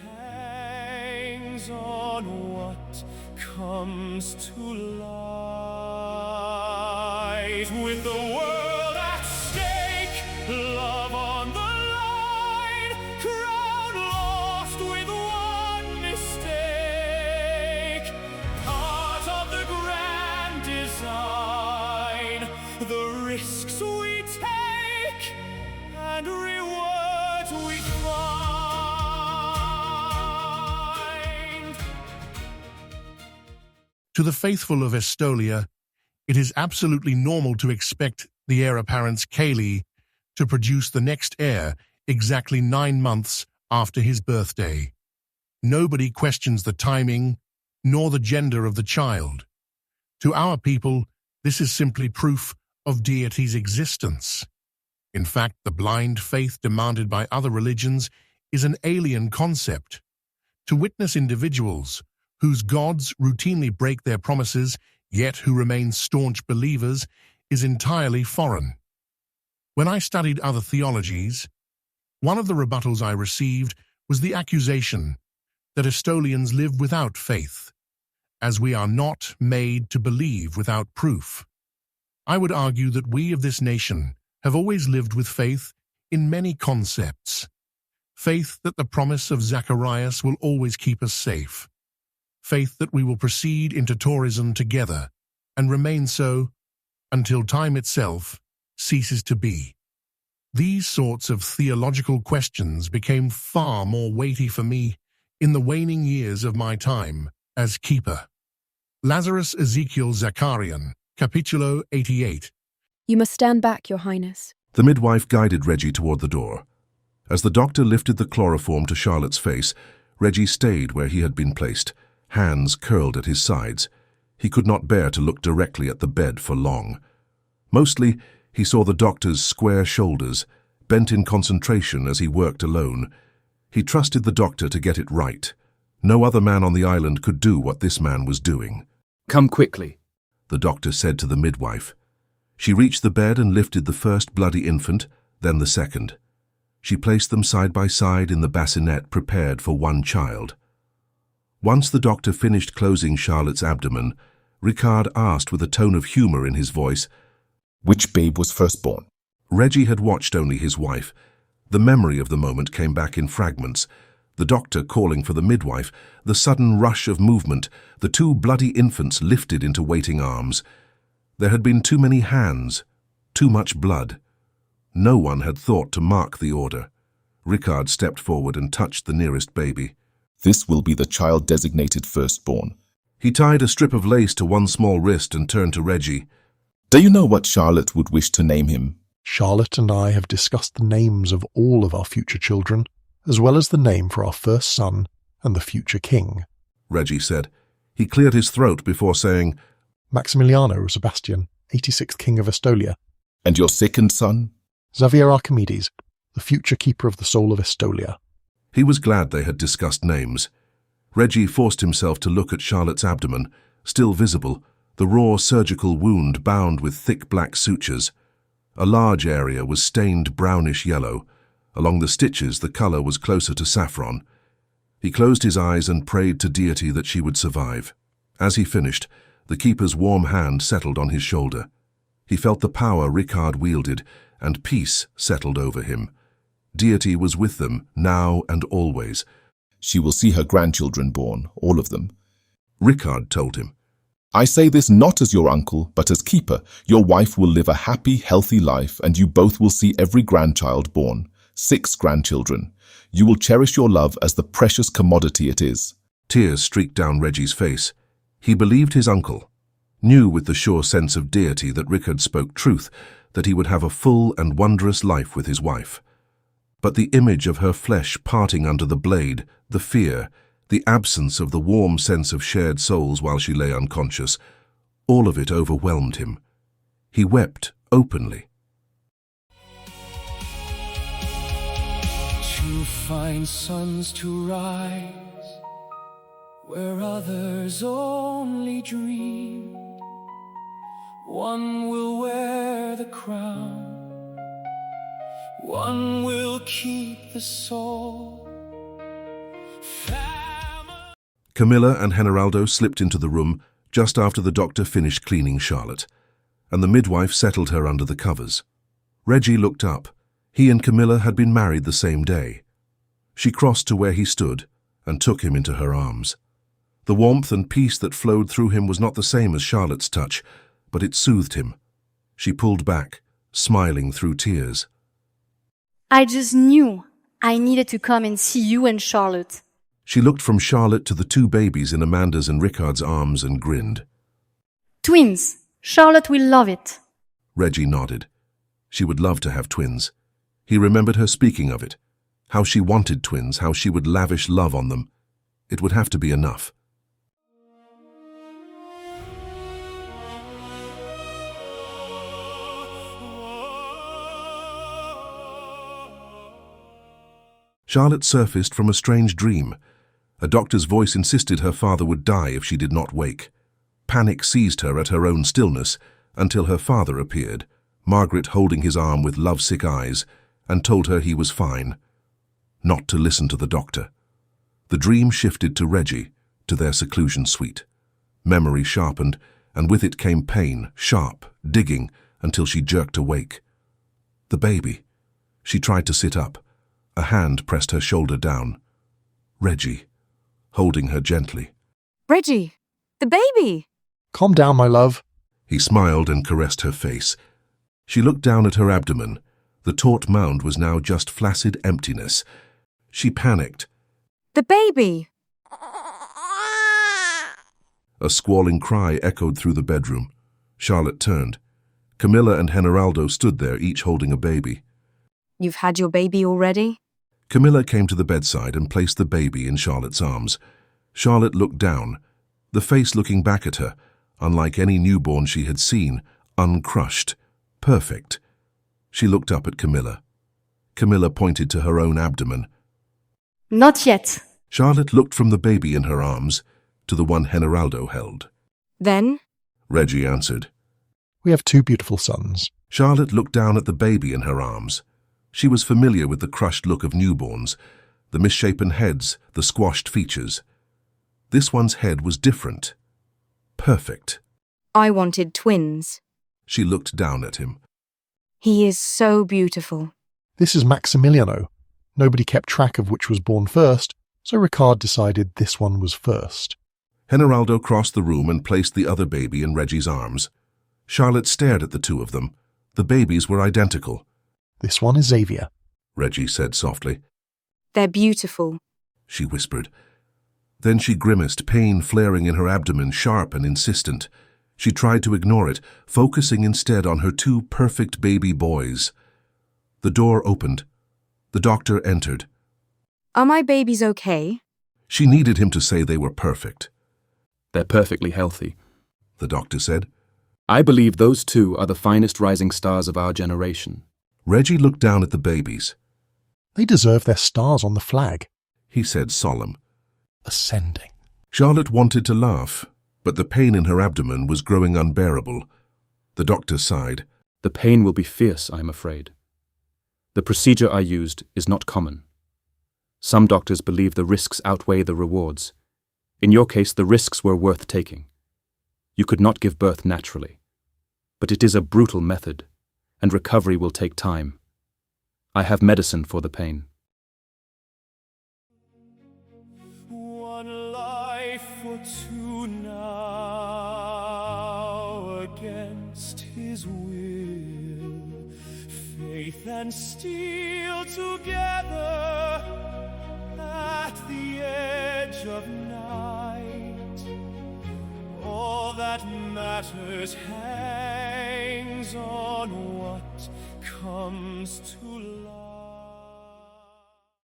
Hangs on what comes to light, with the world at stake, love on the line, crown lost with one mistake, part of the grand design, the risks we take and rewards we find. To the faithful of Estolia, it is absolutely normal to expect the heir apparent's Kaylee to produce the next heir exactly 9 months after his birthday. Nobody questions the timing nor the gender of the child. To our people, this is simply proof of deity's existence. In fact, the blind faith demanded by other religions is an alien concept. To witness individuals whose gods routinely break their promises, yet who remain staunch believers, is entirely foreign. When I studied other theologies, one of the rebuttals I received was the accusation that Estolians live without faith, as we are not made to believe without proof. I would argue that we of this nation have always lived with faith in many concepts. Faith that the promise of Zacharias will always keep us safe. Faith that we will proceed into tourism together and remain so until time itself ceases to be. These sorts of theological questions became far more weighty for me in the waning years of my time as keeper. Lazarus Ezekiel Zacharian, Capitulo 88. You must stand back, Your Highness. The midwife guided Reggie toward the door. As the doctor lifted the chloroform to Charlotte's face, Reggie stayed where he had been placed, hands curled at his sides. He could not bear to look directly at the bed for long. Mostly, he saw the doctor's square shoulders, bent in concentration as he worked alone. He trusted the doctor to get it right. No other man on the island could do what this man was doing. Come quickly, the doctor said to the midwife. She reached the bed and lifted the first bloody infant, then the second. She placed them side by side in the bassinet prepared for one child. Once the doctor finished closing Charlotte's abdomen, Ricard asked with a tone of humor in his voice, "Which babe was firstborn?" Reggie had watched only his wife. The memory of the moment came back in fragments. The doctor calling for the midwife, the sudden rush of movement, the two bloody infants lifted into waiting arms. There had been too many hands, too much blood. No one had thought to mark the order. Ricard stepped forward and touched the nearest baby. "This will be the child designated firstborn." He tied a strip of lace to one small wrist and turned to Reggie. "Do you know what Charlotte would wish to name him?" Charlotte and I have discussed the names of all of our future children, as well as the name for our first son and the future king," Reggie said. He cleared his throat before saying, "Maximiliano Sebastian, 86th King of Estolia." "And your second son?" "Xavier Archimedes, the future keeper of the soul of Estolia." He was glad they had discussed names. Reggie forced himself to look at Charlotte's abdomen, still visible, the raw surgical wound bound with thick black sutures. A large area was stained brownish yellow. Along the stitches, the color was closer to saffron. He closed his eyes and prayed to deity that she would survive. As he finished, the keeper's warm hand settled on his shoulder. He felt the power Ricard wielded, and peace settled over him. Deity was with them, now and always. "She will see her grandchildren born, all of them," Ricard told him. "I say this not as your uncle, but as keeper. Your wife will live a happy, healthy life, and you both will see every grandchild born. 6 grandchildren. You will cherish your love as the precious commodity it is." Tears streaked down Reggie's face. He believed his uncle, knew with the sure sense of deity that Ricard spoke truth, that he would have a full and wondrous life with his wife. But the image of her flesh parting under the blade, the fear, the absence of the warm sense of shared souls while she lay unconscious, all of it overwhelmed him. He wept openly. To find suns to rise where others only dream, one will wear the crown, one will keep the soul, Camilla and Generaldo slipped into the room just after the doctor finished cleaning Charlotte, and the midwife settled her under the covers. Reggie looked up. He and Camilla had been married the same day. She crossed to where he stood and took him into her arms. The warmth and peace that flowed through him was not the same as Charlotte's touch, but it soothed him. She pulled back, smiling through tears. I just knew I needed to come and see you and Charlotte. She looked from Charlotte to the two babies in Amanda's and Ricard's arms and grinned. Twins. Charlotte will love it. Reggie nodded. She would love to have twins. He remembered her speaking of it. How she wanted twins, how she would lavish love on them. It would have to be enough. Charlotte surfaced from a strange dream. A doctor's voice insisted her father would die if she did not wake. Panic seized her at her own stillness until her father appeared, Margaret holding his arm with lovesick eyes, and told her he was fine. Not to listen to the doctor. The dream shifted to Reggie, to their seclusion suite. Memory sharpened, and with it came pain, sharp, digging, until she jerked awake. The baby. She tried to sit up. A hand pressed her shoulder down. Reggie, holding her gently. Reggie, the baby! Calm down, my love. He smiled and caressed her face. She looked down at her abdomen. The taut mound was now just flaccid emptiness. She panicked. The baby! A squalling cry echoed through the bedroom. Charlotte turned. Camilla and Generaldo stood there, each holding a baby. You've had your baby already? Camilla came to the bedside and placed the baby in Charlotte's arms. Charlotte looked down, the face looking back at her, unlike any newborn she had seen, uncrushed, perfect. She looked up at Camilla. Camilla pointed to her own abdomen. Not yet. Charlotte looked from the baby in her arms to the one Generaldo held. Then? Reggie answered. We have two beautiful sons. Charlotte looked down at the baby in her arms. She was familiar with the crushed look of newborns, the misshapen heads, the squashed features. This one's head was different. Perfect. I wanted twins. She looked down at him. He is so beautiful. This is Maximiliano. Nobody kept track of which was born first, so Ricard decided this one was first. Generaldo crossed the room and placed the other baby in Reggie's arms. Charlotte stared at the two of them. The babies were identical. This one is Xavier. Reggie said softly. They're beautiful. She whispered. Then she grimaced, pain flaring in her abdomen, sharp and insistent. She tried to ignore it, focusing instead on her two perfect baby boys. The door opened. The doctor entered. Are my babies okay? She needed him to say they were perfect. They're perfectly healthy. The doctor said. I believe those two are the finest rising stars of our generation. Reggie looked down at the babies. They deserve their stars on the flag. He said solemn. Ascending. Charlotte wanted to laugh, but the pain in her abdomen was growing unbearable. The doctor sighed. The pain will be fierce, I am afraid. The procedure I used is not common. Some doctors believe the risks outweigh the rewards. In your case, the risks were worth taking. You could not give birth naturally. But it is a brutal method, and recovery will take time. I have medicine for the pain. One life for two now, against his will. Faith and steel together at the edge of night. All that matters hangs on what comes to light.